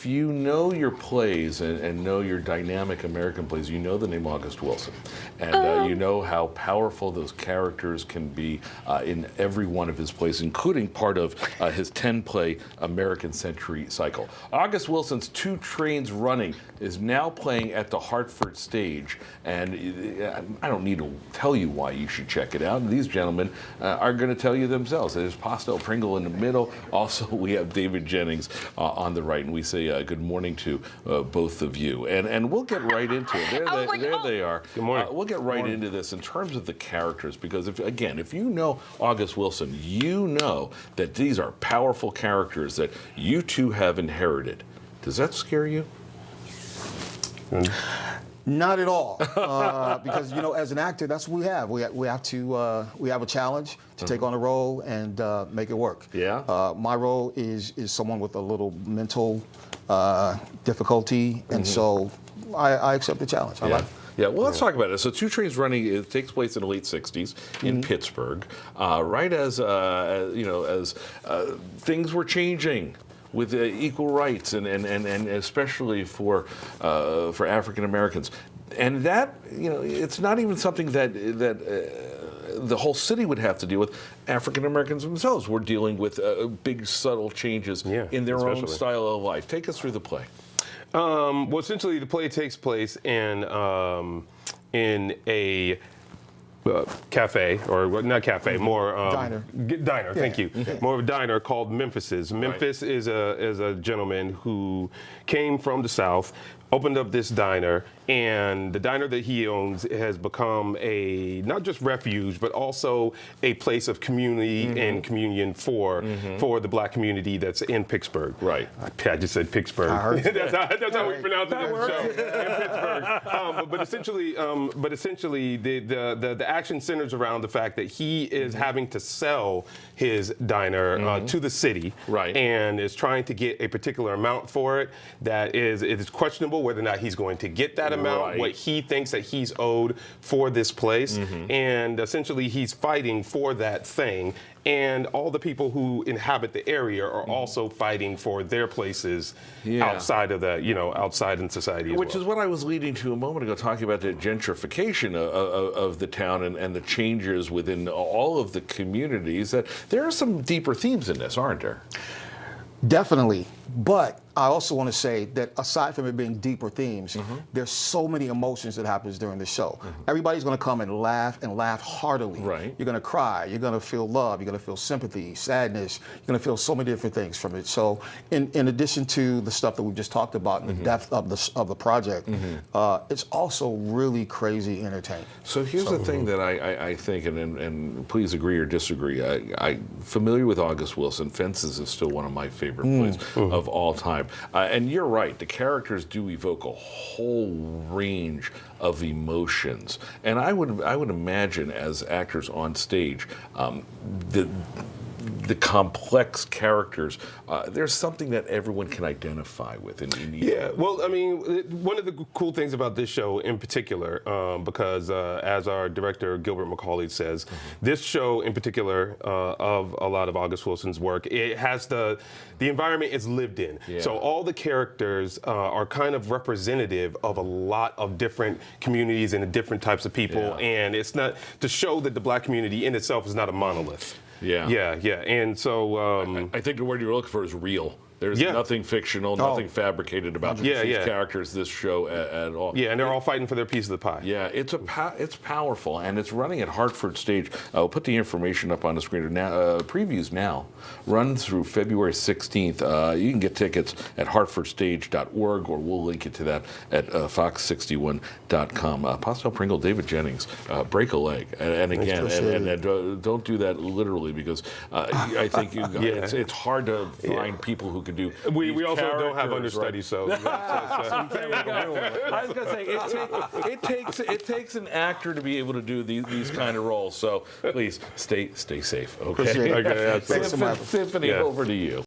If you know your plays and know your dynamic American plays, you know the name August Wilson. And you know how powerful those characters can be in every one of his plays, including part of his 10-play American Century cycle. August Wilson's Two Trains Running is now playing at the Hartford Stage. And I don't need to tell you why you should check it out. And these gentlemen are going to tell you themselves. There's Pastel Pringle in the middle. Also, we have David Jennings on the right. And we say good morning to both of you. And we'll get right into it. There they are. Good morning. We'll get right into this in terms of the characters, because if you know August Wilson, you know that these are powerful characters that you two have inherited. Does that scare you? Not at all, because as an actor, that's what we have. We have a challenge to take on a role and make it work. Yeah. My role is someone with a little mental difficulty, and so I accept the challenge. I like it. Yeah, well, let's talk about it. So, Two Trains Running, it takes place in the late '60s in Pittsburgh, right as things were changing with equal rights and especially for African Americans, and that it's not even something that the whole city would have to deal with. African Americans themselves were dealing with big subtle changes in their own style of life. Take us through the play. Well, essentially, the play takes place in a cafe, or not cafe, more diner. Diner. Thank you. More of a diner called Memphis's. Memphis is a gentleman who came from the South, opened up this diner, and the diner that he owns has become a not just refuge, but also a place of community and communion for the black community that's in Pittsburgh. Right. I just said Pittsburgh. That's how we pronounce it in the show. In Pittsburgh. But essentially, the action centers around the fact that he is having to sell his diner to the city, right, and is trying to get a particular amount for it. That it is questionable whether or not he's going to get that amount, what he thinks that he's owed for this place, and essentially he's fighting for that thing. And all the people who inhabit the area are also fighting for their places outside of outside in society as Which is what I was leading to a moment ago, talking about the gentrification of the town and the changes within all of the communities. That there are some deeper themes in this, aren't there? Definitely, but I also want to say that aside from it being deeper themes, there's so many emotions that happens during the show. Everybody's going to come and laugh heartily. Right. You're going to cry. You're going to feel love. You're going to feel sympathy, sadness. You're going to feel so many different things from it. So, in addition to the stuff that we just talked about, and the depth of the project, it's also really crazy entertaining. So here's the thing that I think, and please agree or disagree. I'm familiar with August Wilson. Fences is still one of my favorite plays of all time. And you're right, the characters do evoke a whole range of emotions. And I would imagine, as actors on stage, the complex characters, there's something that everyone can identify with. Well, I mean, one of the cool things about this show in particular, because as our director Gilbert McCauley says, this show in particular, of a lot of August Wilson's work, it has the environment is lived in. So all the characters are kind of representative of a lot of different communities and different types of people, and it's not to show that the black community in itself is not a monolith. And so I think the word you're looking for is real. There's nothing fictional, nothing fabricated about these characters, this show at all. Yeah, and they're all fighting for their piece of the pie. Yeah, it's powerful, and it's running at Hartford Stage. I'll put the information up on the screen now. Previews now run through February 16th. You can get tickets at hartfordstage.org, or we'll link you to that at fox61.com. Pastel Pringle, David Jennings, break a leg, and again, and don't do that literally, because I think it's hard to find people who can do. We also don't have understudies, so. I was going to say it takes an actor to be able to do these kind of roles. So please stay safe. Okay. Appreciate it. Symphony, over to you.